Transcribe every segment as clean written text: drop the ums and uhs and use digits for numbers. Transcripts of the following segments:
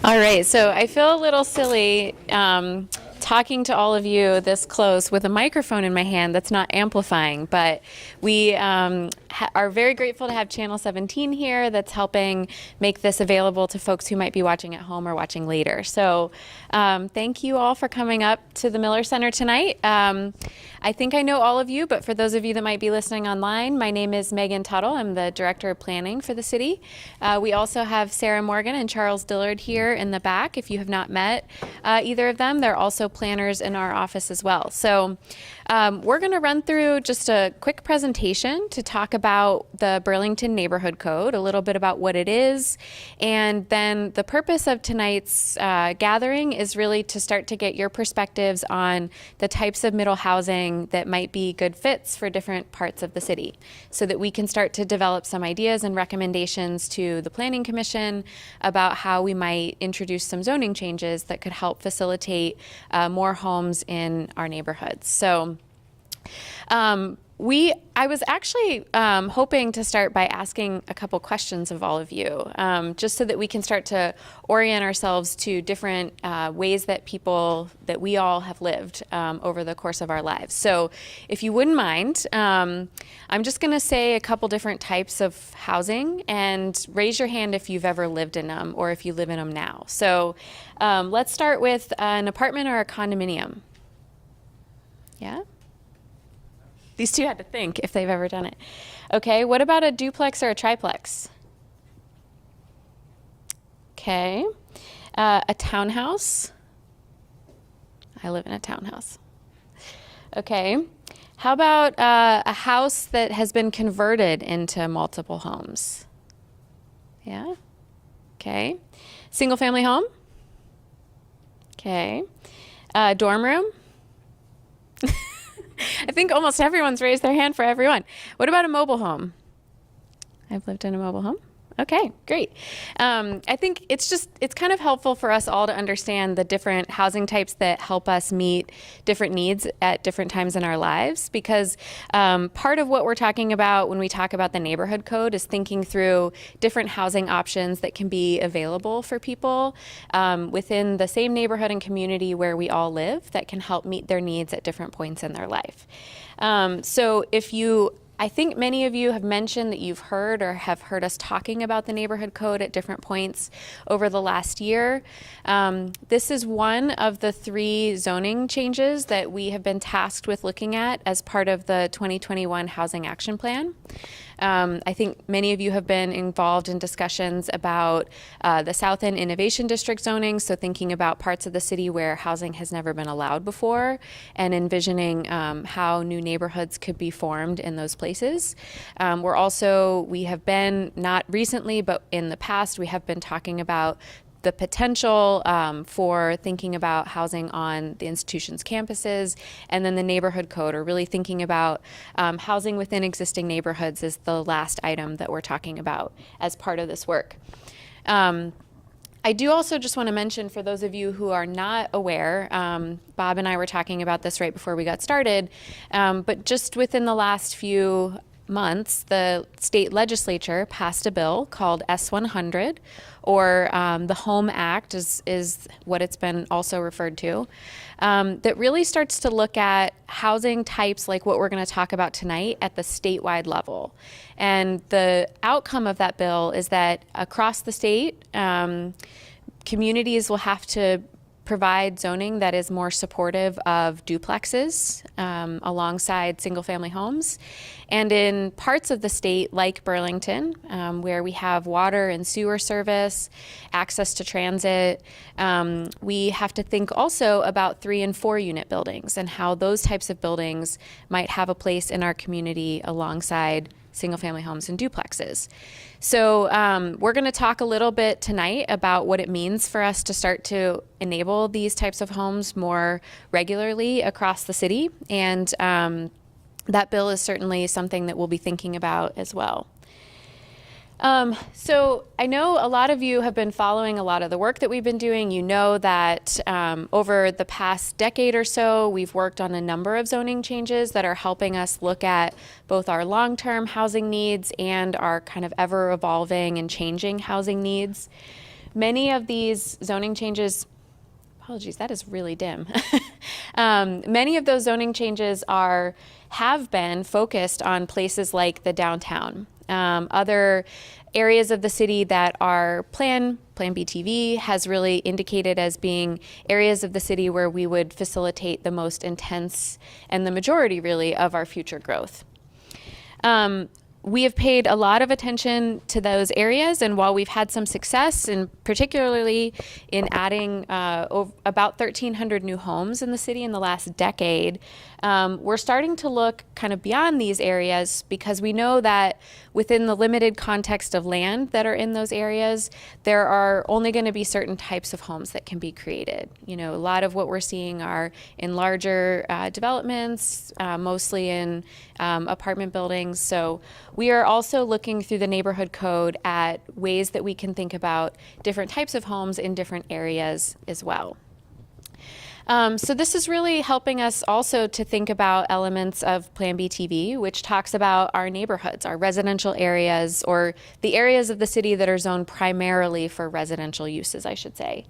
All right, so I feel a little silly talking to all of you this close with a microphone in my hand that's not amplifying, but we are very grateful to have Channel 17 here that's helping make this available to folks who might be watching at home or watching later. So thank you all for coming up to the Miller Center tonight. I think I know all of you, but for those of you that might be listening online, my name is Megan Tuttle. I'm the Director of Planning for the city. We also have Sarah Morgan and Charles Dillard here in the back. If you have not met either of them, they're also planners in our office as well. So we're going to run through just a quick presentation to talk about the Burlington Neighborhood Code, a little bit about what it is, and then the purpose of tonight's gathering is really to start to get your perspectives on the types of middle housing that might be good fits for different parts of the city, so that we can start to develop some ideas and recommendations to the Planning Commission about how we might introduce some zoning changes that could help facilitate more homes in our neighborhoods. So I was actually hoping to start by asking a couple questions of all of you, just so that we can start to orient ourselves to different ways that we all have lived over the course of our lives. So if you wouldn't mind, I'm just going to say a couple different types of housing and raise your hand if you've ever lived in them or if you live in them now. So let's start with an apartment or a condominium. Yeah? These two had to think if they've ever done it. Okay, what about a duplex or a triplex? Okay, a townhouse. I live in a townhouse. Okay, how about a house that has been converted into multiple homes? Yeah, okay. Single family home? Okay. Dorm room? I think almost everyone's raised their hand for everyone. What about a mobile home? I've lived in a mobile home. Okay, great. I think it's kind of helpful for us all to understand the different housing types that help us meet different needs at different times in our lives, because part of what we're talking about when we talk about the neighborhood code is thinking through different housing options that can be available for people within the same neighborhood and community where we all live that can help meet their needs at different points in their life. I think many of you have mentioned that you've heard or have heard us talking about the neighborhood code at different points over the last year. This is one of the 3 zoning changes that we have been tasked with looking at as part of the 2021 Housing Action Plan. I think many of you have been involved in discussions about the South End Innovation District zoning, so thinking about parts of the city where housing has never been allowed before and envisioning how new neighborhoods could be formed in those places. We have been, not recently, but in the past, we have been talking about the potential for thinking about housing on the institution's campuses, and then the neighborhood code, or really thinking about housing within existing neighborhoods is the last item that we're talking about as part of this work. I do also just want to mention, for those of you who are not aware, Bob and I were talking about this right before we got started, but just within the last few months, the state legislature passed a bill called S-100, or the Home Act is what it's been also referred to, that really starts to look at housing types like what we're going to talk about tonight at the statewide level. And the outcome of that bill is that across the state, communities will have to provide zoning that is more supportive of duplexes alongside single-family homes. And in parts of the state, like Burlington, where we have water and sewer service, access to transit, we have to think also about 3 and 4 unit buildings and how those types of buildings might have a place in our community alongside single-family homes and duplexes. So we're going to talk a little bit tonight about what it means for us to start to enable these types of homes more regularly across the city. And that bill is certainly something that we'll be thinking about as well. So I know a lot of you have been following a lot of the work that we've been doing. You know that over the past decade or so, we've worked on a number of zoning changes that are helping us look at both our long-term housing needs and our kind of ever-evolving and changing housing needs. Many of these zoning changes, apologies, that is really dim. Many of those zoning changes have been focused on places like the downtown. Other areas of the city that are Plan BTV has really indicated as being areas of the city where we would facilitate the most intense and the majority really of our future growth. We have paid a lot of attention to those areas, and while we've had some success, and particularly in adding about 1,300 new homes in the city in the last decade, we're starting to look kind of beyond these areas, because we know that within the limited context of land that are in those areas, there are only going to be certain types of homes that can be created. You know, a lot of what we're seeing are in larger developments, mostly in apartment buildings. So we are also looking through the neighborhood code at ways that we can think about different types of homes in different areas as well. So this is really helping us also to think about elements of Plan BTV, which talks about our neighborhoods, our residential areas, or the areas of the city that are zoned primarily for residential uses, I should say.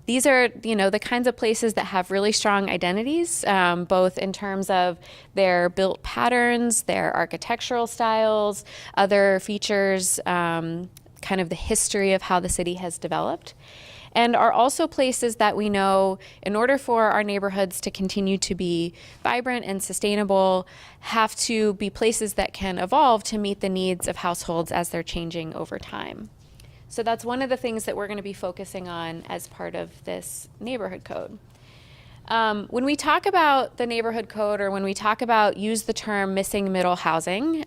These are, the kinds of places that have really strong identities, both in terms of their built patterns, their architectural styles, other features, kind of the history of how the city has developed, and are also places that we know, in order for our neighborhoods to continue to be vibrant and sustainable, have to be places that can evolve to meet the needs of households as they're changing over time. So that's one of the things that we're going to be focusing on as part of this neighborhood code. When we talk about the neighborhood code, or when we talk about use the term missing middle housing,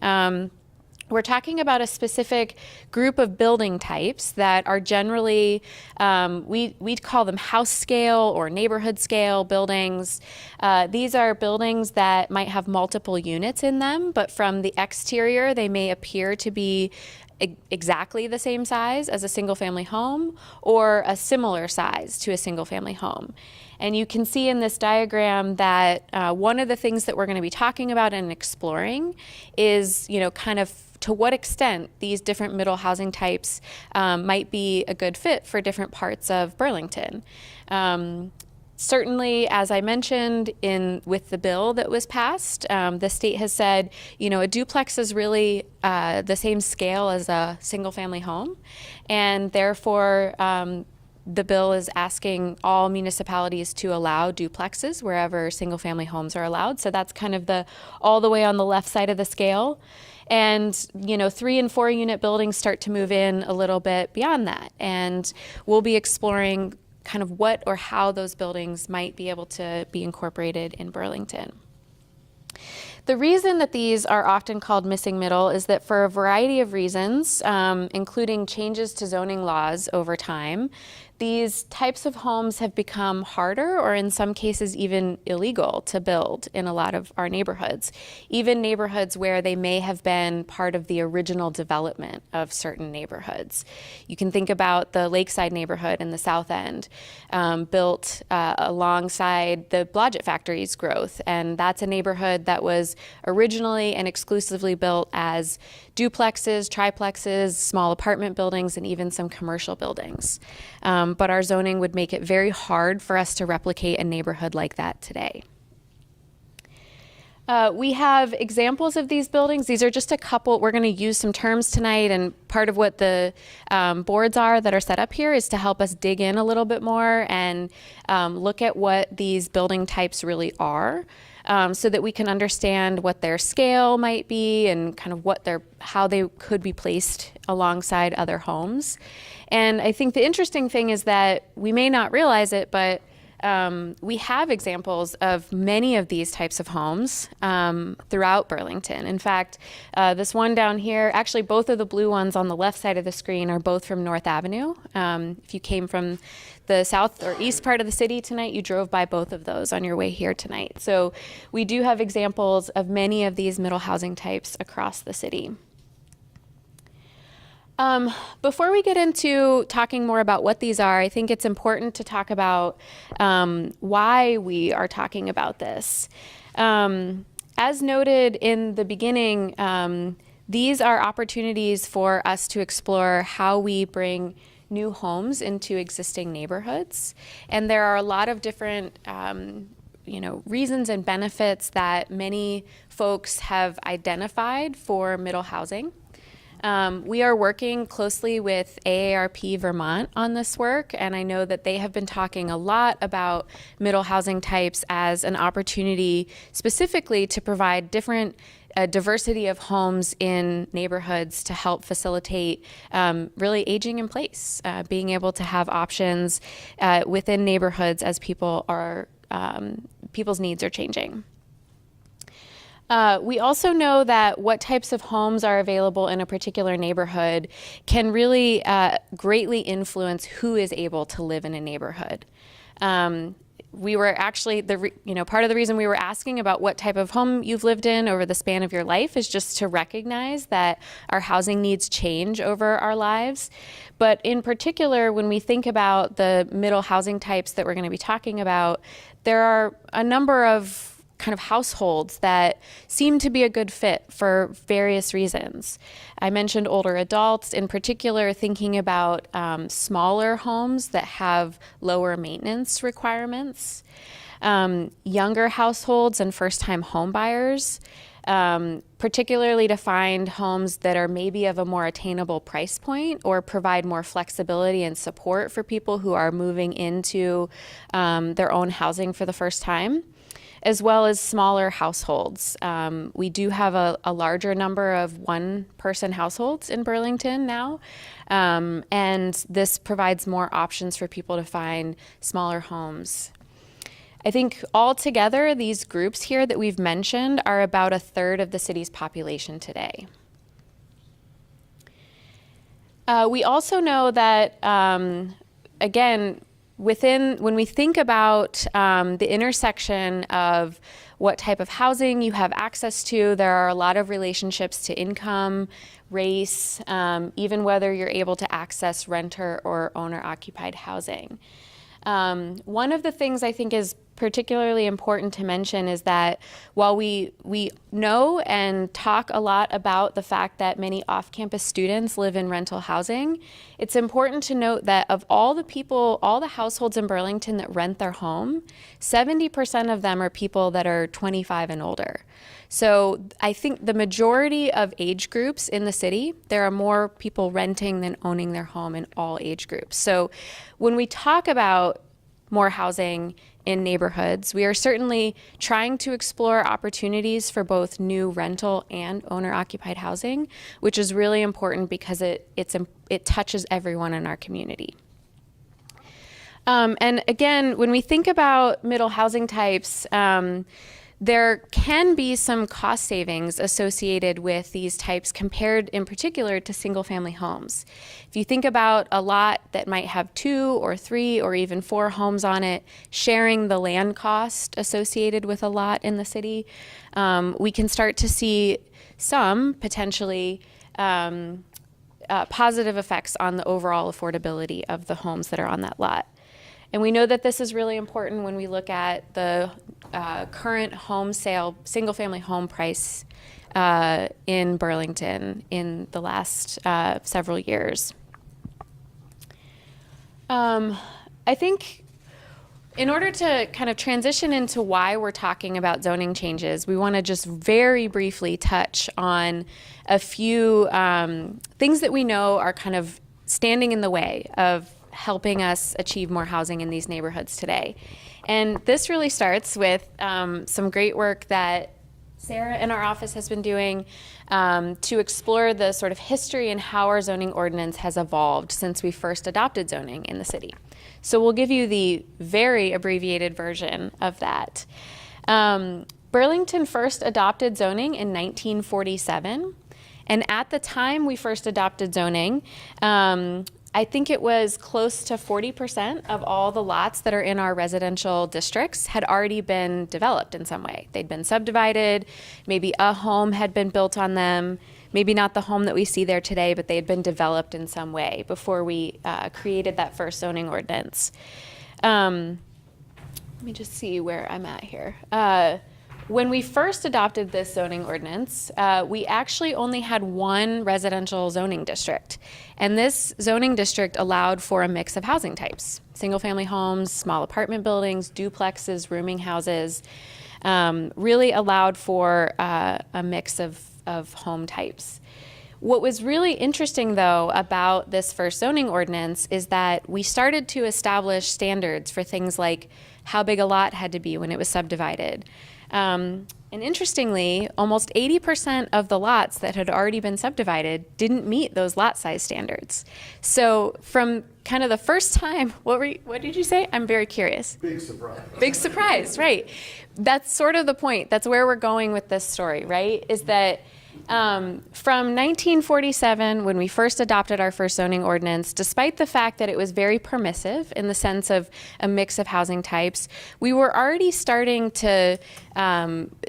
we're talking about a specific group of building types that are generally, we'd call them house scale or neighborhood scale buildings. These are buildings that might have multiple units in them, but from the exterior, they may appear to be exactly the same size as a single family home, or a similar size to a single family home. And you can see in this diagram that one of the things that we're going to be talking about and exploring is, kind of to what extent these different middle housing types might be a good fit for different parts of Burlington. Certainly, as I mentioned with the bill that was passed, the state has said, a duplex is really the same scale as a single-family home, and therefore the bill is asking all municipalities to allow duplexes wherever single-family homes are allowed. So that's kind of all the way on the left side of the scale. And, 3 and 4 unit buildings start to move in a little bit beyond that. And we'll be exploring kind of what or how those buildings might be able to be incorporated in Burlington. The reason that these are often called missing middle is that for a variety of reasons, including changes to zoning laws over time, these types of homes have become harder, or in some cases even illegal, to build in a lot of our neighborhoods, even neighborhoods where they may have been part of the original development of certain neighborhoods. You can think about the Lakeside neighborhood in the South End, built alongside the Blodgett Factory's growth, and that's a neighborhood that was originally and exclusively built as duplexes, triplexes, small apartment buildings, and even some commercial buildings. But our zoning would make it very hard for us to replicate a neighborhood like that today. We have examples of these buildings. These are just a couple. We're going to use some terms tonight, and part of what the boards are that are set up here is to help us dig in a little bit more and look at what these building types really are. So that we can understand what their scale might be and kind of how they could be placed alongside other homes. And I think the interesting thing is that we may not realize it, but we have examples of many of these types of homes throughout Burlington. In fact, this one down here, actually both of the blue ones on the left side of the screen are both from North Avenue. If you came from the south or east part of the city tonight, you drove by both of those on your way here tonight. So we do have examples of many of these middle housing types across the city. Before we get into talking more about what these are, I think it's important to talk about why we are talking about this. As noted in the beginning, these are opportunities for us to explore how we bring new homes into existing neighborhoods. And there are a lot of different reasons and benefits that many folks have identified for middle housing. We are working closely with AARP Vermont on this work, and I know that they have been talking a lot about middle housing types as an opportunity specifically to provide different diversity of homes in neighborhoods to help facilitate really aging in place, being able to have options within neighborhoods as people's needs are changing. We also know that what types of homes are available in a particular neighborhood can really greatly influence who is able to live in a neighborhood. We were actually, part of the reason we were asking about what type of home you've lived in over the span of your life is just to recognize that our housing needs change over our lives. But in particular, when we think about the middle housing types that we're going to be talking about, there are a number of kind of households that seem to be a good fit for various reasons. I mentioned older adults, in particular thinking about smaller homes that have lower maintenance requirements, younger households and first-time home buyers, particularly to find homes that are maybe of a more attainable price point or provide more flexibility and support for people who are moving into their own housing for the first time, as well as smaller households. We do have a larger number of one-person households in Burlington now, and this provides more options for people to find smaller homes. I think altogether, these groups here that we've mentioned are about a third of the city's population today. We also know that, again, when we think about the intersection of what type of housing you have access to, there are a lot of relationships to income, race, even whether you're able to access renter or owner-occupied housing. One of the things I think is particularly important to mention is that while we know and talk a lot about the fact that many off-campus students live in rental housing, it's important to note that of all the households in Burlington that rent their home, 70% of them are people that are 25 and older. So I think the majority of age groups in the city, there are more people renting than owning their home in all age groups. So when we talk about more housing in neighborhoods, we are certainly trying to explore opportunities for both new rental and owner-occupied housing, which is really important because it touches everyone in our community. And again, when we think about middle housing types, there can be some cost savings associated with these types compared in particular to single-family homes. If you think about a lot that might have 2 or 3 or even 4 homes on it, sharing the land cost associated with a lot in the city, we can start to see some potentially positive effects on the overall affordability of the homes that are on that lot. And we know that this is really important when we look at the current home sale, single-family home price in Burlington in the last several years. I think in order to kind of transition into why we're talking about zoning changes, we want to just very briefly touch on a few things that we know are kind of standing in the way of helping us achieve more housing in these neighborhoods today. And this really starts with some great work that Sarah in our office has been doing to explore the sort of history and how our zoning ordinance has evolved since we first adopted zoning in the city. So we'll give you the very abbreviated version of that. Burlington first adopted zoning in 1947. And at the time we first adopted zoning, I think it was close to 40% of all the lots that are in our residential districts had already been developed in some way. They'd been subdivided, maybe a home had been built on them, maybe not the home that we see there today, but they had been developed in some way before we created that first zoning ordinance. Let me just see where I'm at here. When we first adopted this zoning ordinance, we actually only had one residential zoning district. And this zoning district allowed for a mix of housing types: single-family homes, small apartment buildings, duplexes, rooming houses. Really allowed for a mix of home types. What was really interesting, though, about this first zoning ordinance is that we started to establish standards for things like how big a lot had to be when it was subdivided. And interestingly, almost 80% of the lots that had already been subdivided didn't meet those lot size standards. So from kind of the first time, what did you say? I'm very curious. Big surprise. Big surprise, right. That's sort of the point. That's where we're going with this story, right? Is that from 1947, when we first adopted our first zoning ordinance, despite the fact that it was very permissive in the sense of a mix of housing types, we were already starting to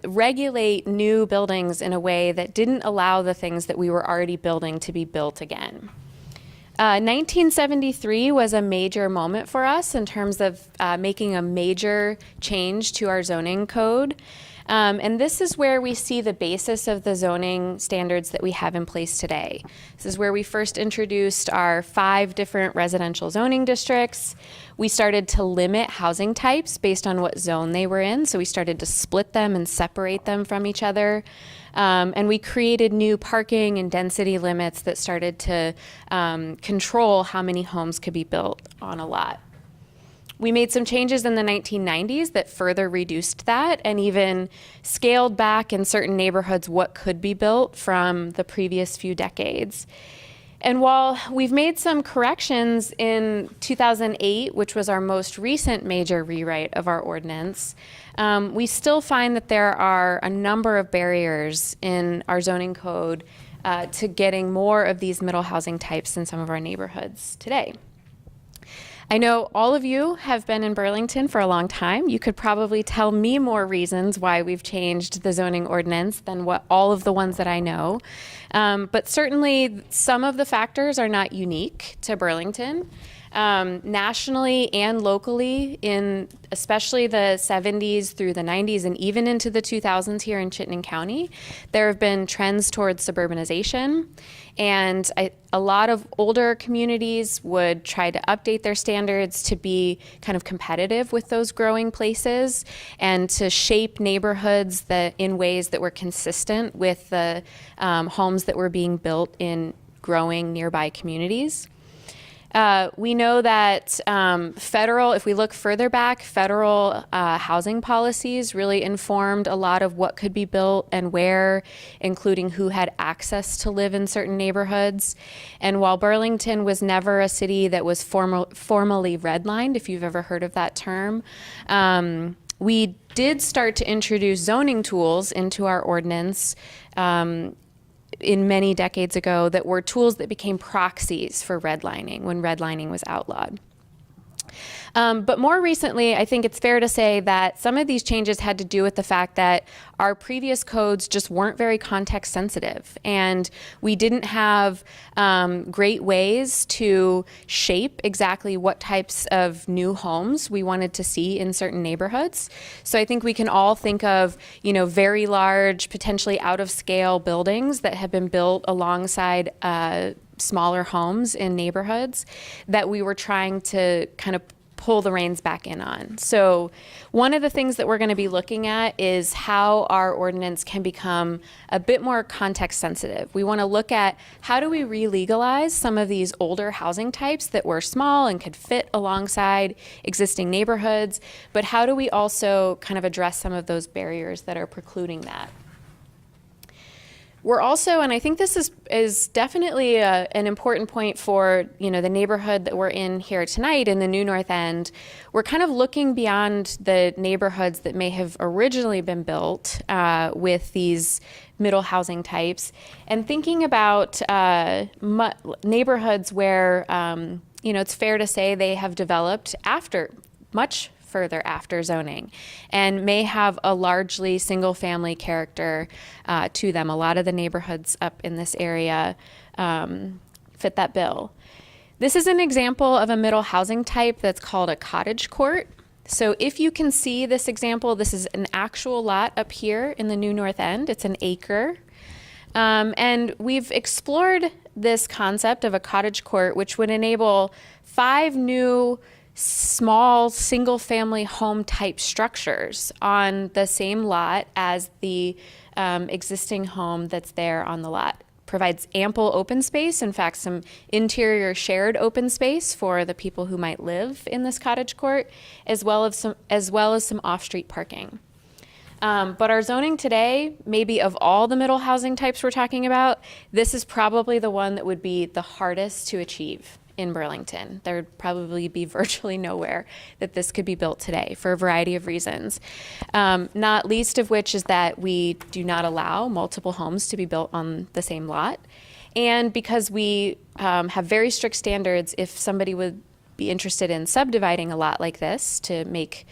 regulate new buildings in a way that didn't allow the things that we were already building to be built again. 1973 was a major moment for us in terms of making a major change to our zoning code. And this is where we see the basis of the zoning standards that we have in place today. This is where we first introduced our 5 different residential zoning districts. We started to limit housing types based on what zone they were in. So we started to split them and separate them from each other. And we created new parking and density limits that started to control how many homes could be built on a lot. We made some changes in the 1990s that further reduced that and even scaled back in certain neighborhoods what could be built from the previous few decades. And while we've made some corrections in 2008, which was our most recent major rewrite of our ordinance, we still find that there are a number of barriers in our zoning code to getting more of these middle housing types in some of our neighborhoods today. I know all of you have been in Burlington for a long time. You could probably tell me more reasons why we've changed the zoning ordinance than what all of the ones that I know. But certainly some of the factors are not unique to Burlington. Nationally and locally, in especially the 70s through the 90s and even into the 2000s here in Chittenden County, there have been trends towards suburbanization. And a lot of older communities would try to update their standards to be kind of competitive with those growing places and to shape neighborhoods that in ways that were consistent with the homes that were being built in growing nearby communities. We know that if we look further back, federal housing policies really informed a lot of what could be built and where, including who had access to live in certain neighborhoods. And while Burlington was never a city that was formally redlined, if you've ever heard of that term, we did start to introduce zoning tools into our ordinance in many decades ago that were tools that became proxies for redlining when redlining was outlawed. But more recently, I think it's fair to say that some of these changes had to do with the fact that our previous codes just weren't very context sensitive, and we didn't have great ways to shape exactly what types of new homes we wanted to see in certain neighborhoods. So I think we can all think of, very large, potentially out of scale buildings that have been built alongside smaller homes in neighborhoods that we were trying to kind of pull the reins back in on. So one of the things that we're going to be looking at is how our ordinance can become a bit more context sensitive. We want to look at how do we re-legalize some of these older housing types that were small and could fit alongside existing neighborhoods, but how do we also kind of address some of those barriers that are precluding that? We're also, and I think this is definitely an important point for the neighborhood that we're in here tonight in the New North End. We're kind of looking beyond the neighborhoods that may have originally been built with these middle housing types and thinking about neighborhoods where it's fair to say they have developed much further after zoning and may have a largely single family character to them. A lot of the neighborhoods up in this area fit that bill. This is an example of a middle housing type that's called a cottage court. So if you can see this example, this is an actual lot up here in the New North End. It's an acre. And we've explored this concept of a cottage court, which would enable 5 new small single-family home type structures on the same lot as the existing home that's there on the lot. Provides ample open space, in fact, some interior shared open space for the people who might live in this cottage court, as well as some off-street parking. But our zoning today, maybe of all the middle housing types we're talking about, this is probably the one that would be the hardest to achieve in Burlington. There would probably be virtually nowhere that this could be built today for a variety of reasons. Not least of which is that we do not allow multiple homes to be built on the same lot. And because we have very strict standards, if somebody would be interested in subdividing a lot like this to make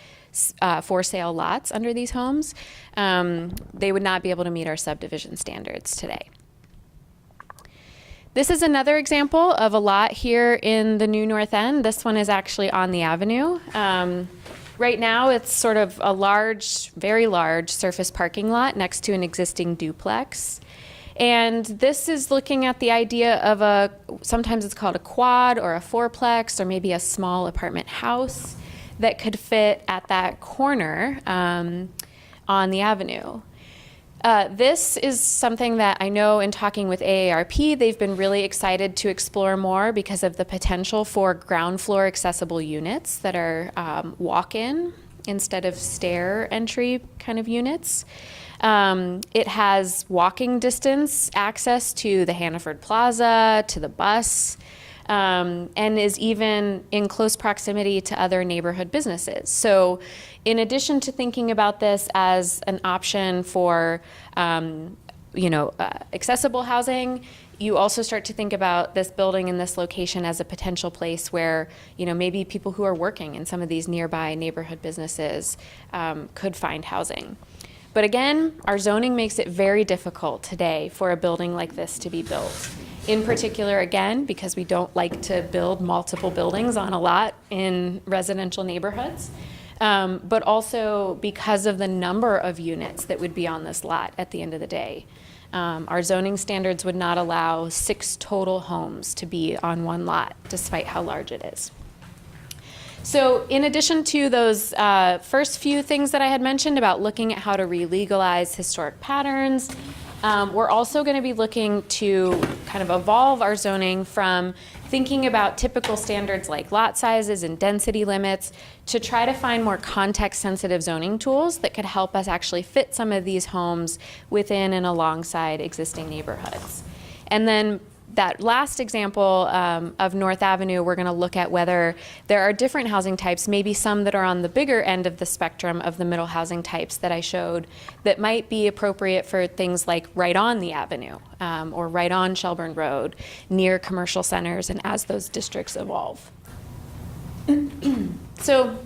for sale lots under these homes, they would not be able to meet our subdivision standards today. This is another example of a lot here in the New North End. This one is actually on the avenue. Right now it's sort of a large, very large surface parking lot next to an existing duplex. And this is looking at the idea of sometimes it's called a quad or a fourplex or maybe a small apartment house that could fit at that corner on the avenue. This is something that I know in talking with AARP, they've been really excited to explore more because of the potential for ground floor accessible units that are walk-in instead of stair entry kind of units. It has walking distance access to the Hannaford Plaza, to the bus, and is even in close proximity to other neighborhood businesses. So in addition to thinking about this as an option for accessible housing, you also start to think about this building in this location as a potential place where maybe people who are working in some of these nearby neighborhood businesses could find housing. But again, our zoning makes it very difficult today for a building like this to be built. In particular, again, because we don't like to build multiple buildings on a lot in residential neighborhoods, but also because of the number of units that would be on this lot at the end of the day. Our zoning standards would not allow 6 total homes to be on one lot, despite how large it is. So in addition to those first few things that I had mentioned about looking at how to re-legalize historic patterns, we're also going to be looking to kind of evolve our zoning from thinking about typical standards like lot sizes and density limits to try to find more context-sensitive zoning tools that could help us actually fit some of these homes within and alongside existing neighborhoods. And then that last example of North Avenue, we're going to look at whether there are different housing types, maybe some that are on the bigger end of the spectrum of the middle housing types that I showed that might be appropriate for things like right on the avenue or right on Shelburne Road near commercial centers and as those districts evolve. So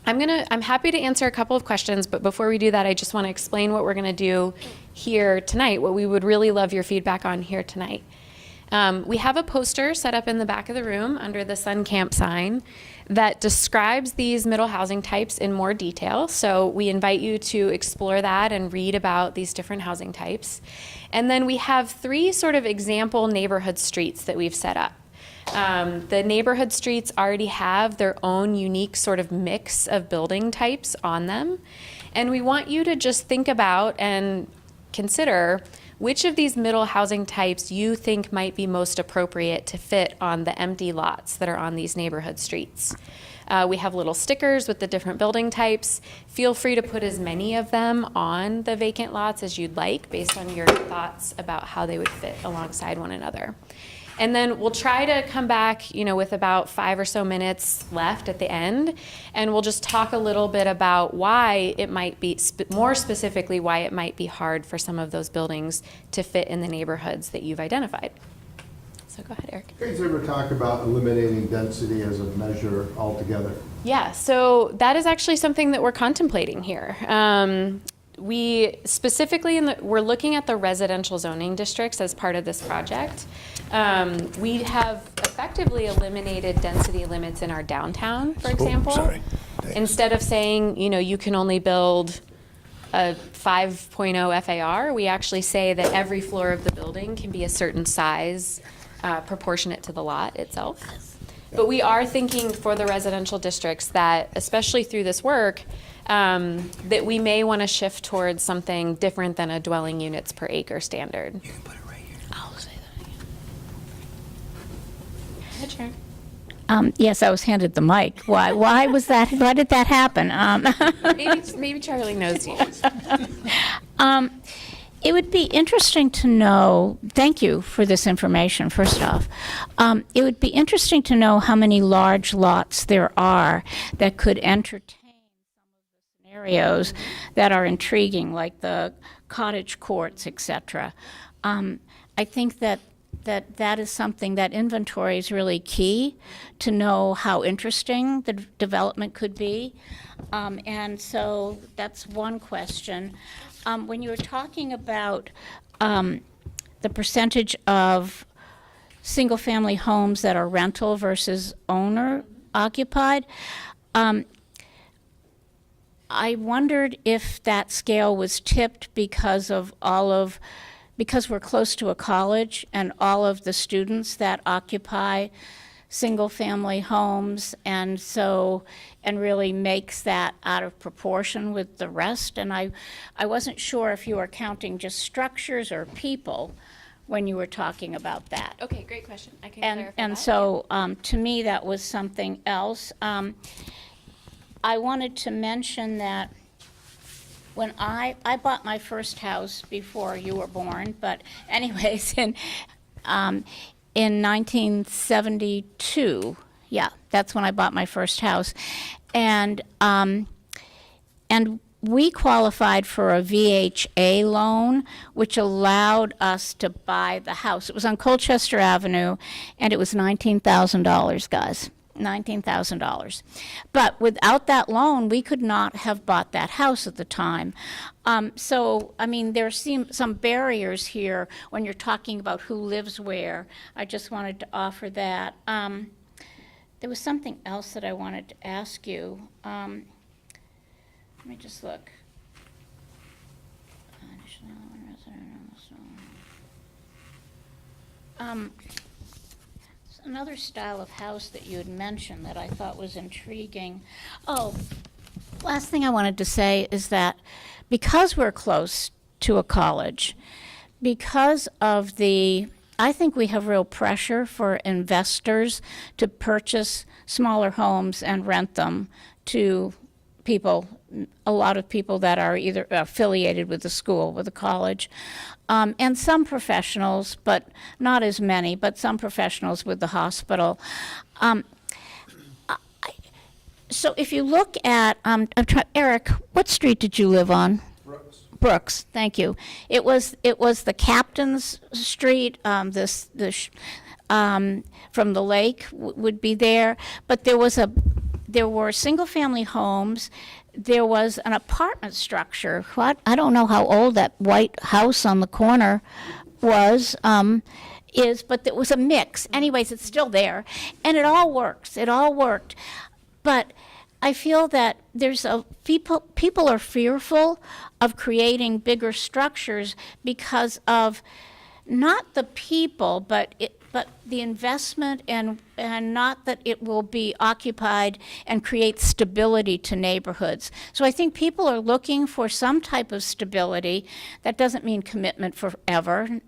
I'm happy to answer a couple of questions, but before we do that, I just want to explain what we're going to do here tonight, what we would really love your feedback on here tonight. We have a poster set up in the back of the room under the Sun Camp sign that describes these middle housing types in more detail. So we invite you to explore that and read about these different housing types. And then we have 3 sort of example neighborhood streets that we've set up. The neighborhood streets already have their own unique sort of mix of building types on them. And we want you to just think about and consider which of these middle housing types you think might be most appropriate to fit on the empty lots that are on these neighborhood streets. We have little stickers with the different building types. Feel free to put as many of them on the vacant lots as you'd like based on your thoughts about how they would fit alongside one another. And then we'll try to come back, with about 5 or so minutes left at the end, and we'll just talk a little bit about why it might be, more specifically, why it might be hard for some of those buildings to fit in the neighborhoods that you've identified. So go ahead, Eric. You guys ever talk about eliminating density as a measure altogether? Yeah, so that is actually something that we're contemplating here. We specifically, we're looking at the residential zoning districts as part of this project. We have effectively eliminated density limits in our downtown, for example. Instead of saying, you can only build a 5.0 FAR, we actually say that every floor of the building can be a certain size, proportionate to the lot itself. But we are thinking for the residential districts that, especially through this work, that we may want to shift towards something different than a dwelling units per acre standard. You can put it right here. I'll say that again. Yes, I was handed the mic. Why was that? Why did that happen? Maybe Charlie knows you. It would be interesting to know, thank you for this information, first off. It would be interesting to know how many large lots there are that could entertain some of the scenarios that are intriguing, like the cottage courts, etc. I think that is something, that inventory is really key to know how interesting the development could be. And so that's one question. When you were talking about the percentage of single-family homes that are rental versus owner-occupied, I wondered if that scale was tipped because we're close to a college and all of the students that occupy single-family homes, and really makes that out of proportion with the rest. And I wasn't sure if you were counting just structures or people when you were talking about that. Okay, great question. I can clarify And that. so to me, that was something else. I wanted to mention that when I bought my first house before you were born, but anyways, in 1972, yeah, that's when I bought my first house, and we qualified for a VHA loan, which allowed us to buy the house. It was on Colchester Avenue, and it was $19,000, guys. $19,000. But without that loan, we could not have bought that house at the time. So, I mean, there seem some barriers here when you're talking about who lives where. I just wanted to offer that. There was something else that I wanted to ask you. Let me just look. Another style of house that you had mentioned that I thought was intriguing. Oh, last thing I wanted to say is that because we're close to a college, because of I think we have real pressure for investors to purchase smaller homes and rent them to people, a lot of people that are either affiliated with the school, with the college, and some professionals, but not as many, but some professionals with the hospital. So if you look at, Eric, what street did you live on? Brooks, thank you. It was the Captain's Street, from the lake would be there, but there were single-family homes. There was an apartment structure. I don't know how old that white house on the corner was, but it was a mix. Anyways, it's still there, and it all works. It all worked, but I feel that people are fearful of creating bigger structures because of not the people, but the investment, and not that it will be occupied and create stability to neighborhoods. So I think people are looking for some type of stability. That doesn't mean commitment forever,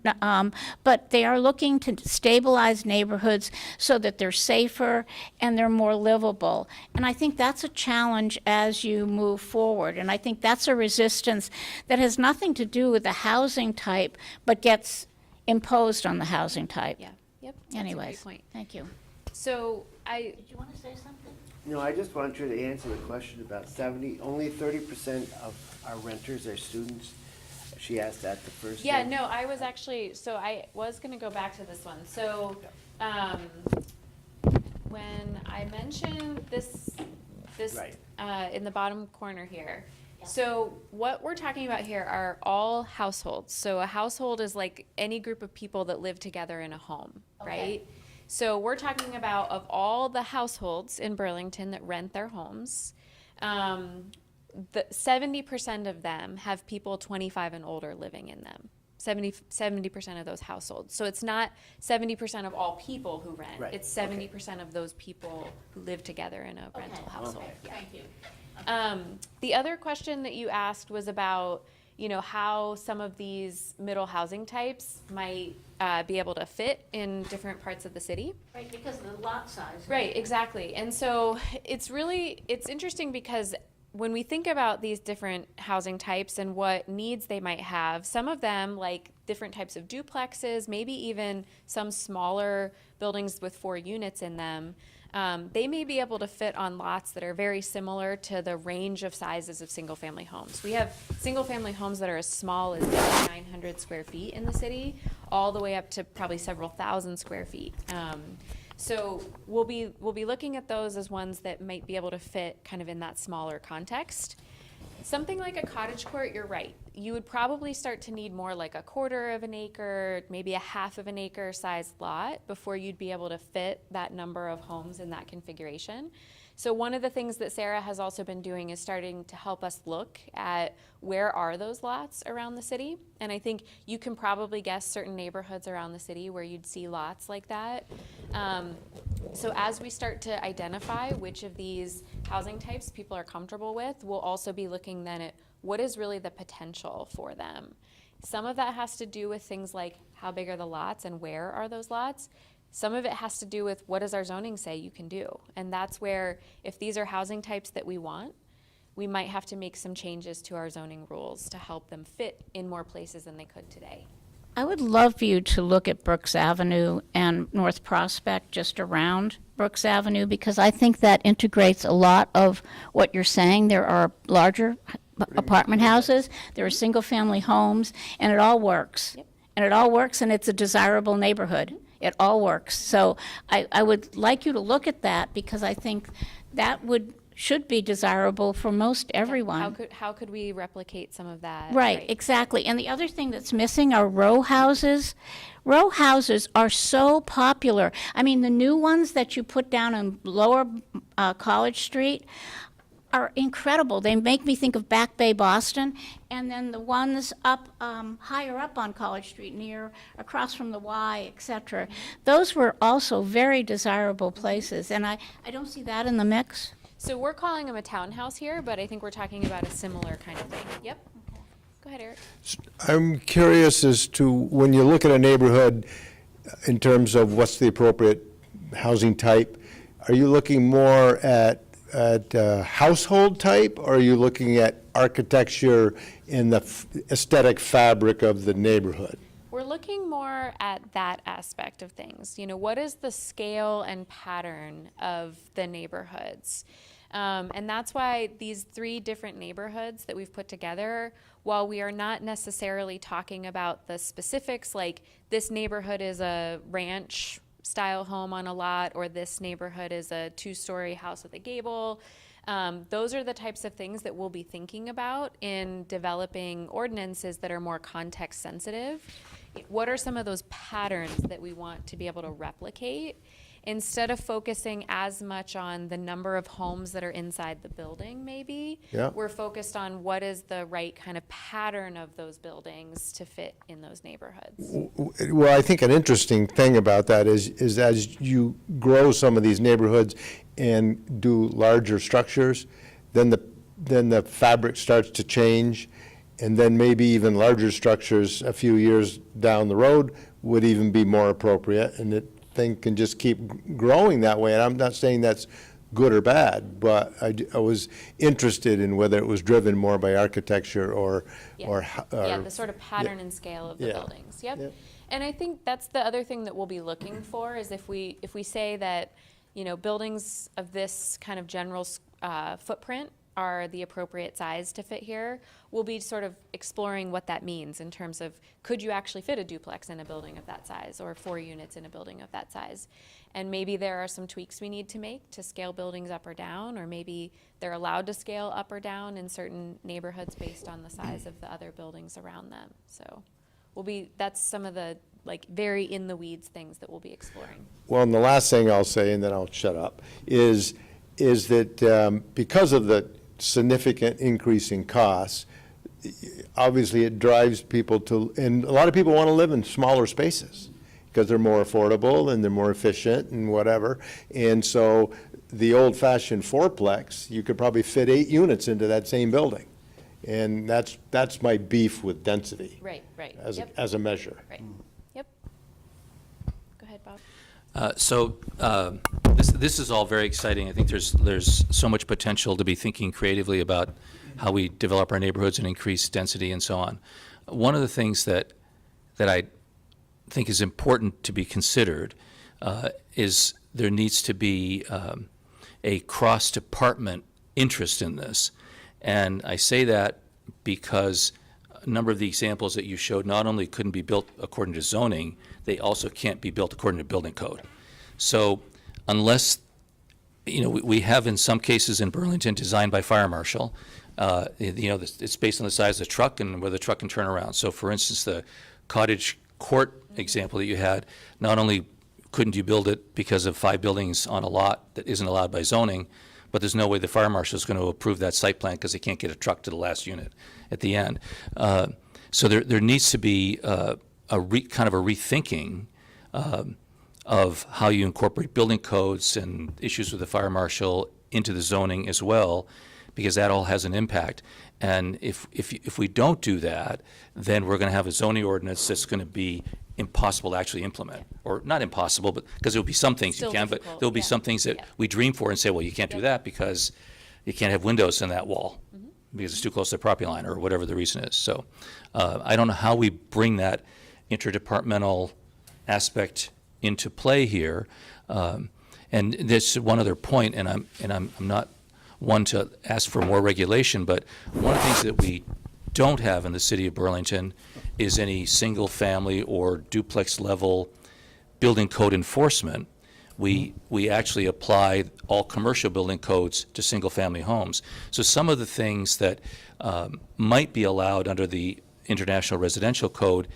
but they are looking to stabilize neighborhoods so that they're safer and they're more livable. And I think that's a challenge as you move forward. And I think that's a resistance that has nothing to do with the housing type, but gets imposed on the housing type. Yeah. Yep. That's Anyways, a great point. thank you. So Did you want to say something? No, I just want you to answer the question about only 30% of our renters are students. She asked that the first yeah, time. no, I was going to go back to this one. So, when I mentioned this Right. in the bottom corner here. So what we're talking about here are all households. So a household is like any group of people that live together in a home, right? So we're talking about, of all the households in Burlington that rent their homes, the 70% of them have people 25 and older living in them. 70% of those households. So it's not 70% of all people who rent. Right, It's 70% of those people who live together in a rental household. Okay. Yeah. Thank you. The other question that you asked was about, how some of these middle housing types might be able to fit in different parts of the city. Right, because of the lot size. Right, exactly. And so it's interesting because when we think about these different housing types and what needs they might have, some of them, like different types of duplexes, maybe even some smaller buildings with 4 units in them, they may be able to fit on lots that are very similar to the range of sizes of single-family homes. We have single-family homes that are as small as 900 square feet in the city, all the way up to probably several thousand square feet. So we'll be looking at those as ones that might be able to fit kind of in that smaller context. Something like a cottage court, you're right. You would probably start to need more like a 1/4 of an acre, maybe a 1/2 of an acre sized lot before you'd be able to fit that number of homes in that configuration. So one of the things that Sarah has also been doing is starting to help us look at where are those lots around the city. And I think you can probably guess certain neighborhoods around the city where you'd see lots like that. So as we start to identify which of these housing types people are comfortable with, we'll also be looking then at what is really the potential for them. Some of that has to do with things like how big are the lots and where are those lots. Some of it has to do with what does our zoning say you can do. And that's where, if these are housing types that we want, we might have to make some changes to our zoning rules to help them fit in more places than they could today. I would love for you to look at Brooks Avenue and North Prospect just around Brooks Avenue, because I think that integrates a lot of what you're saying. There are larger apartment houses, there are single-family homes, and it all works. Yep. And it all works, and it's a desirable neighborhood. It all works. So I would like you to look at that, because I think that should be desirable for most everyone. How could we replicate some of that? Right, exactly. And the other thing that's missing are row houses. Row houses are so popular. I mean, the new ones that you put down on Lower College Street are incredible. They make me think of Back Bay, Boston. And then the ones up higher up on College Street, across from the Y, etc. Those were also very desirable places. And I don't see that in the mix. So we're calling them a townhouse here, but I think we're talking about a similar kind of thing. Yep. Go ahead, Eric. I'm curious as to when you look at a neighborhood in terms of what's the appropriate housing type, are you looking more at household type, or are you looking at architecture in the aesthetic fabric of the neighborhood? We're looking more at that aspect of things. What is the scale and pattern of the neighborhoods? And that's why these 3 different neighborhoods that we've put together, while we are not necessarily talking about the specifics, like this neighborhood is a ranch style home on a lot, or this neighborhood is a 2-story house with a gable. Those are the types of things that we'll be thinking about in developing ordinances that are more context sensitive. What are some of those patterns that we want to be able to replicate? Instead of focusing as much on the number of homes that are inside the building, maybe, we're focused on what is the right kind of pattern of those buildings to fit in those neighborhoods. Well, I think an interesting thing about that is as you grow some of these neighborhoods and do larger structures, then the fabric starts to change, and then maybe even larger structures a few years down the road would even be more appropriate, and it thing can just keep growing that way. And I'm not saying that's good or bad, but I was interested in whether it was driven more by architecture or the sort of pattern and scale of the buildings. Yep. And I think that's the other thing that we'll be looking for is if we say that buildings of this kind of general footprint are the appropriate size to fit here, we'll be sort of exploring what that means in terms of, could you actually fit a duplex in a building of that size, or 4 units in a building of that size? And maybe there are some tweaks we need to make to scale buildings up or down, or maybe they're allowed to scale up or down in certain neighborhoods based on the size of the other buildings around them. So that's some of the very in the weeds things that we'll be exploring. Well, and the last thing I'll say, and then I'll shut up, is that because of the significant increase in costs, obviously it drives people to, and a lot of people want to live in smaller spaces because they're more affordable and they're more efficient and whatever. And so the old-fashioned fourplex, you could probably fit 8 units into that same building. And that's my beef with density. Right, right. As, Yep. as a measure. Right. Yep. Go ahead, Bob. This is all very exciting. I think there's so much potential to be thinking creatively about how we develop our neighborhoods and increase density and so on. One of the things that I think is important to be considered is there needs to be a cross-department interest in this. And I say that because a number of the examples that you showed not only couldn't be built according to zoning, they also can't be built according to building code. So unless, we have in some cases in Burlington designed by fire marshal, it's based on the size of the truck and whether the truck can turn around. So for instance, the cottage court example that you had, not only couldn't you build it because of 5 buildings on a lot that isn't allowed by zoning, but there's no way the fire marshal is going to approve that site plan because they can't get a truck to the last unit at the end. So there needs to be kind of a rethinking of how you incorporate building codes and issues with the fire marshal into the zoning as well, because that all has an impact. And if we don't do that, then we're going to have a zoning ordinance that's going to be impossible to actually implement. Or not impossible, but because there'll be some things Still you can, but difficult, there'll be yeah. some things that Yeah. we dream for and say, well, you can't do that because you can't have windows in that wall because it's too close to the property line or whatever the reason is. So I don't know how we bring that interdepartmental aspect into play here. And there's one other point, and I'm not one to ask for more regulation, but one of the things that we don't have in the city of Burlington is any single family or duplex level building code enforcement. We actually apply all commercial building codes to single family homes. So some of the things that might be allowed under the International Residential Code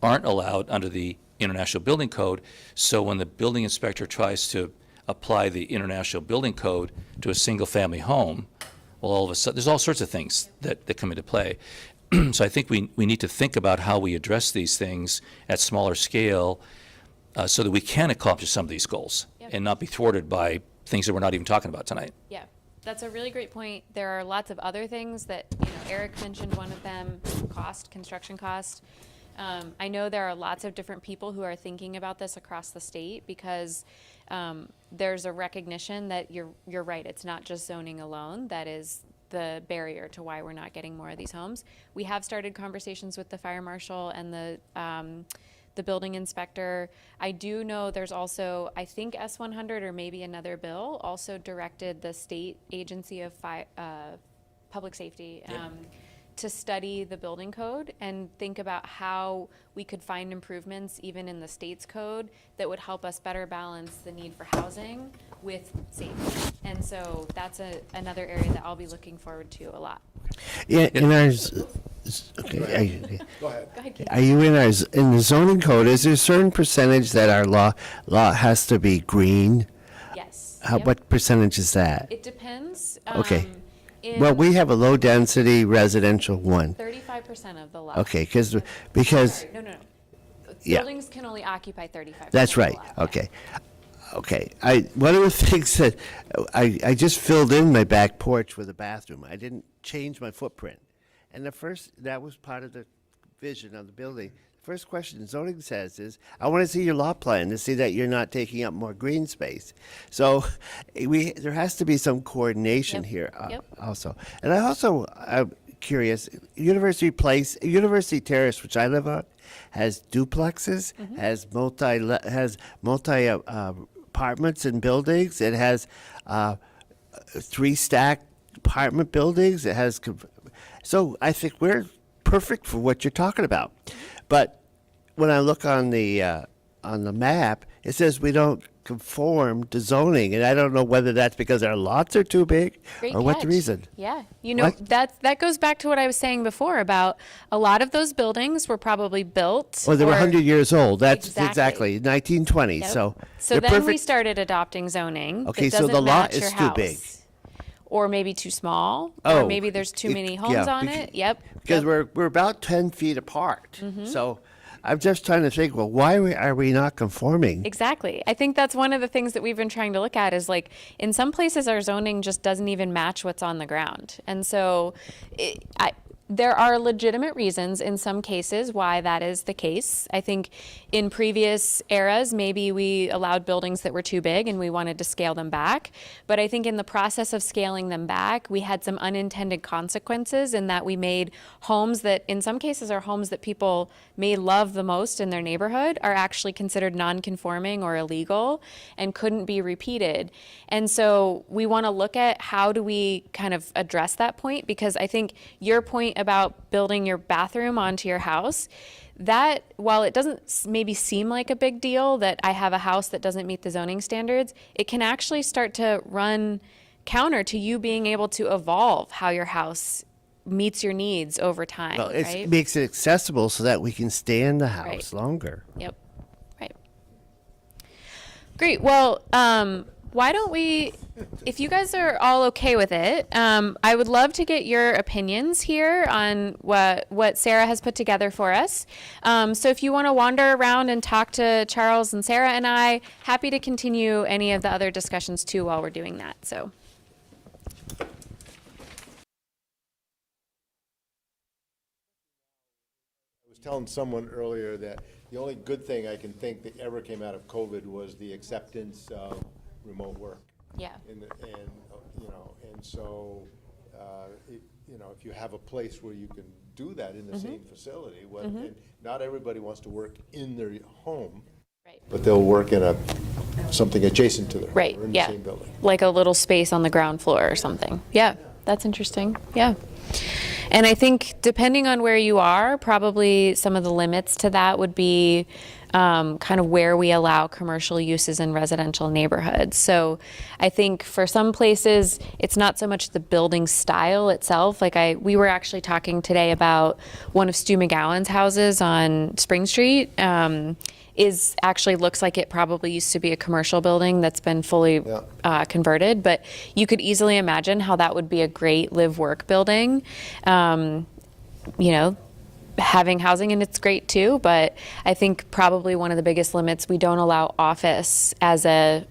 aren't allowed under the International Building Code. So when the building inspector tries to apply the International Building Code to a single family home, well, all of a sudden, there's all sorts of things that come into play. So I think we need to think about how we address these things at smaller scale so that we can accomplish some of these goals and not be thwarted by things that we're not even talking about tonight. Yeah, that's a really great point. There are lots of other things that, Eric mentioned one of them, construction cost. I know there are lots of different people who are thinking about this across the state because there's a recognition that you're right. It's not just zoning alone that is the barrier to why we're not getting more of these homes. We have started conversations with the fire marshal and the building inspector. I do know there's also, I think S100 or maybe another bill also directed the state agency of public safety to study the building code and think about how we could find improvements even in the state's code that would help us better balance the need for housing with safety. And so that's another area that I'll be looking forward to a lot. Yeah, in our, okay, Go ahead. Go ahead, Keith. are you in the zoning code, is there a certain percentage that our law has to be green? Yes. How, Yep. what percentage is that? It depends. Okay. Well, we have a low-density residential one. 35% of the lot. Okay, because, Sorry, no. Yeah. Buildings can only occupy 35%. that's of the right, lot, yeah. okay. Okay, one of the things that, I just filled in my back porch with a bathroom. I didn't change my footprint. And that was part of the vision of the building. First question zoning says is, I want to see your lot plan to see that you're not taking up more green space. So there has to be some coordination Yep, here yep. also. And I'm curious, University Terrace, which I live on, has duplexes, Mm-hmm. has multi apartments and buildings. It has 3 stacked apartment buildings. It has, so I think we're perfect for what you're talking about. But when I look on the map, it says we don't conform to zoning, and I don't know whether that's because our lots are too big Great or what the catch. reason. Yeah, What? that goes back to what I was saying before about a lot of those buildings were probably built. Well, they were or- 100 years old. That's Exactly. 1920. Yep. So So they're then we perfect. started adopting zoning. Okay, that so the doesn't lot match is your too house. big. or maybe too small, Oh, or maybe there's too many homes on it. Yep. Because Yep. we're about 10 feet apart. So I'm just trying to think, well, why are we not conforming? Exactly. I think that's one of the things that we've been trying to look at is like in some places our zoning just doesn't even match what's on the ground. And so there are legitimate reasons in some cases why that is the case. I think in previous eras, maybe we allowed buildings that were too big and we wanted to scale them back. But I think in the process of scaling them back, we had some unintended consequences in that we made homes that in some cases are homes that people may love the most in their neighborhood are actually considered non-conforming or illegal and couldn't be repeated. And so we want to look at how do we kind of address that point, because I think your point about building your bathroom onto your house, that while it doesn't maybe seem like a big deal that I have a house that doesn't meet the zoning standards, it can actually start to run counter to you being able to evolve how your house meets your needs over time, Well, it right? makes it accessible so that we can stay in the house Right. longer. Yep. Right. Great. Well, why don't we, if you guys are all okay with it, I would love to get your opinions here on what Sarah has put together for us. So if you want to wander around and talk to Charles and Sarah and I, happy to continue any of the other discussions too while we're doing that. So. I was telling someone earlier that the only good thing I can think that ever came out of COVID was the acceptance of remote work. Yeah. And you know, and so, you know, if you have a place where you can do that in the same facility, and not everybody wants to work in their home, Right. but they'll work in something adjacent to their home Right. or in the Yeah. same building. Like a little space on the ground floor or something. Yeah. That's interesting. Yeah. And I think depending on where you are, probably some of the limits to that would be kind of where we allow commercial uses in residential neighborhoods. So I think for some places, it's not so much the building style itself. Like we were actually talking today about one of Stu McGowan's houses on Spring Street. Actually looks like it probably used to be a commercial building that's been fully converted, but you could easily imagine how that would be a great live-work building. You know, having housing and it's great too, but I think probably one of the biggest limits, we don't allow office as a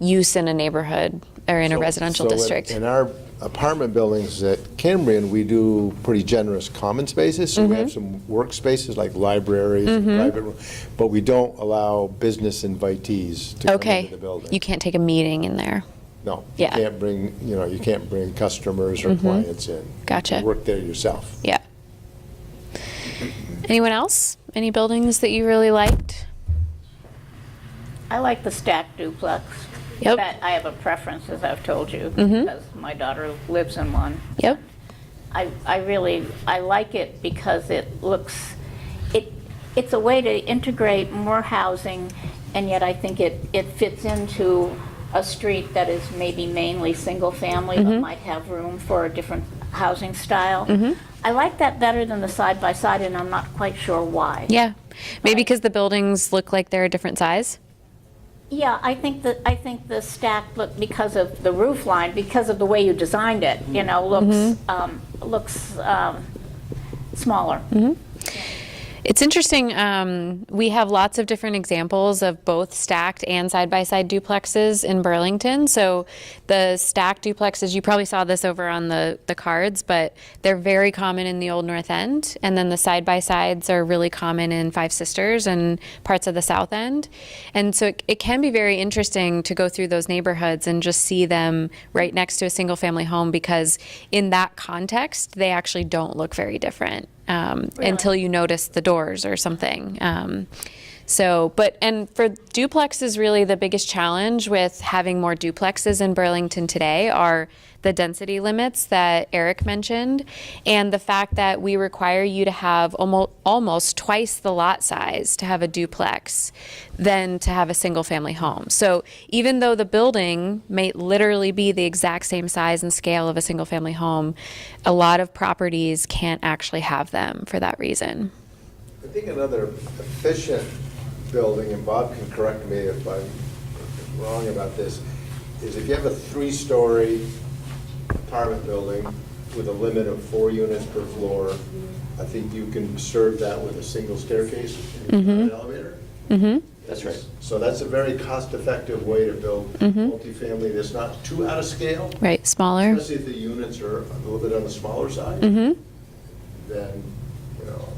use in a neighborhood or in a residential district. In our apartment buildings at Cambrian, we do pretty generous common spaces. So we have some workspaces like libraries, and private room, but we don't allow business invitees to come into the building. You can't take a meeting in there. No, Yeah. you can't bring customers or clients in. Gotcha. You work there yourself. Yeah. Anyone else? Any buildings that you really liked? I like the stacked duplex. Yep. That I have a preference, as I've told you, because my daughter lives in one. Yep. I like it because it's a way to integrate more housing, and yet I think it fits into a street that is maybe mainly single family, but might have room for a different housing style. I like that better than the side by side, and I'm not quite sure why. Yeah. Maybe because the buildings look like they're a different size? Yeah, I think the stack look, because of the roof line, because of the way you designed it, you know, looks smaller. It's interesting. We have lots of different examples of both stacked and side-by-side duplexes in Burlington. So the stacked duplexes, you probably saw this over on the cards, but they're very common in the Old North End. And then the side-by-sides are really common in Five Sisters and parts of the South End. And so it can be very interesting to go through those neighborhoods and just see them right next to a single-family home, because in that context, they actually don't look very different. Until you notice the doors or something. And for duplexes, really the biggest challenge with having more duplexes in Burlington today are the density limits that Eric mentioned, and the fact that we require you to have almost twice the lot size to have a duplex than to have a single family home. So even though the building may literally be the exact same size and scale of a single family home, a lot of properties can't actually have them for that reason. I think another efficient building, and Bob can correct me if I'm wrong about this, is if you have a 3-story apartment building with a limit of 4 units per floor, I think you can serve that with a single staircase and an elevator. That's right. So that's a very cost-effective way to build multifamily that's not too out of scale, Right, smaller. especially if the units are a little bit on the smaller side. Then, you know,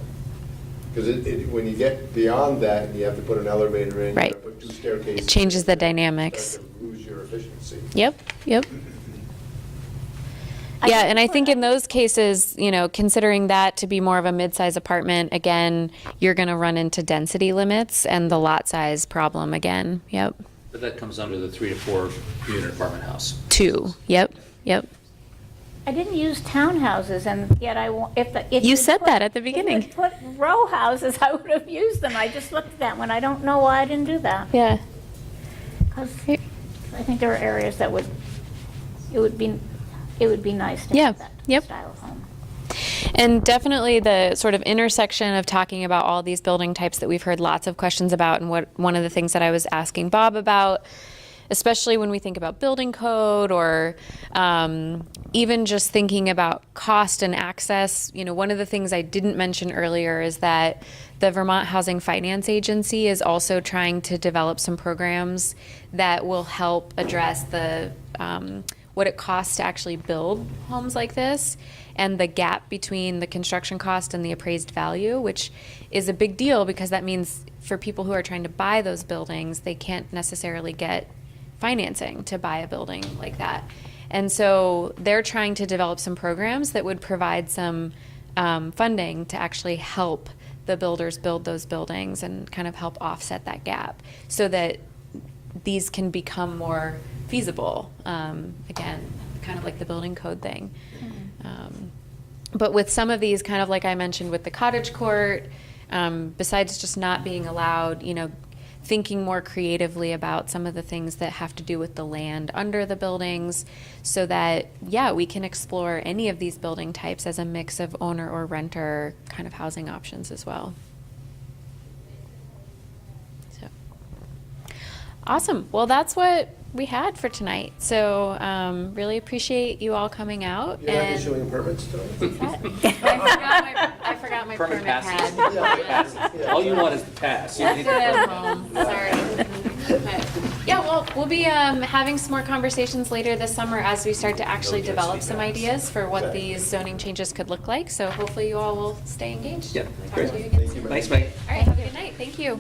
because when you get beyond that, and you have to put an elevator in, you Right. have to put 2 staircases. It changes the in, you dynamics. start to lose your efficiency. Yep, yep. Yeah, and I think in those cases, you know, considering that to be more of a mid-size apartment, again, you're going to run into density limits and the lot size problem again. Yep. But that comes under the 3 to 4 unit apartment house. 2. Yep, yep. I didn't use townhouses, and yet if You said that at the If beginning. you put row houses, I would have used them. I just looked at that one. I don't know why I didn't do that. Yeah. 'Cause I think there are areas that it would be nice to Yeah, have that yep. style of home. And definitely the sort of intersection of talking about all these building types that we've heard lots of questions about, and one of the things that I was asking Bob about, especially when we think about building code or even just thinking about cost and access. You know, one of the things I didn't mention earlier is that the Vermont Housing Finance Agency is also trying to develop some programs that will help address the what it costs to actually build homes like this and the gap between the construction cost and the appraised value, which is a big deal because that means for people who are trying to buy those buildings, they can't necessarily get financing to buy a building like that. And so they're trying to develop some programs that would provide some funding to actually help the builders build those buildings and kind of help offset that gap so that these can become more feasible. Again, kind of like the building code thing. But with some of these, kind of like I mentioned with the cottage court, besides just not being allowed, you know, thinking more creatively about some of the things that have to do with the land under the buildings so that, yeah, we can explore any of these building types as a mix of owner or renter kind of housing options as well. So, awesome. Well, that's what we had for tonight. So really appreciate you all coming out. You're not and issuing permits, Tony? I forgot my permit passes. pad. All you want is the pass. You Left need it at home. Sorry. But, yeah, well, we'll be having some more conversations later this summer as we start to actually develop some ideas for what these zoning changes could look like. So hopefully you all will stay engaged. Yep, Talk great. to you again soon. Thanks, Mike. All right, have a good night. Thank you.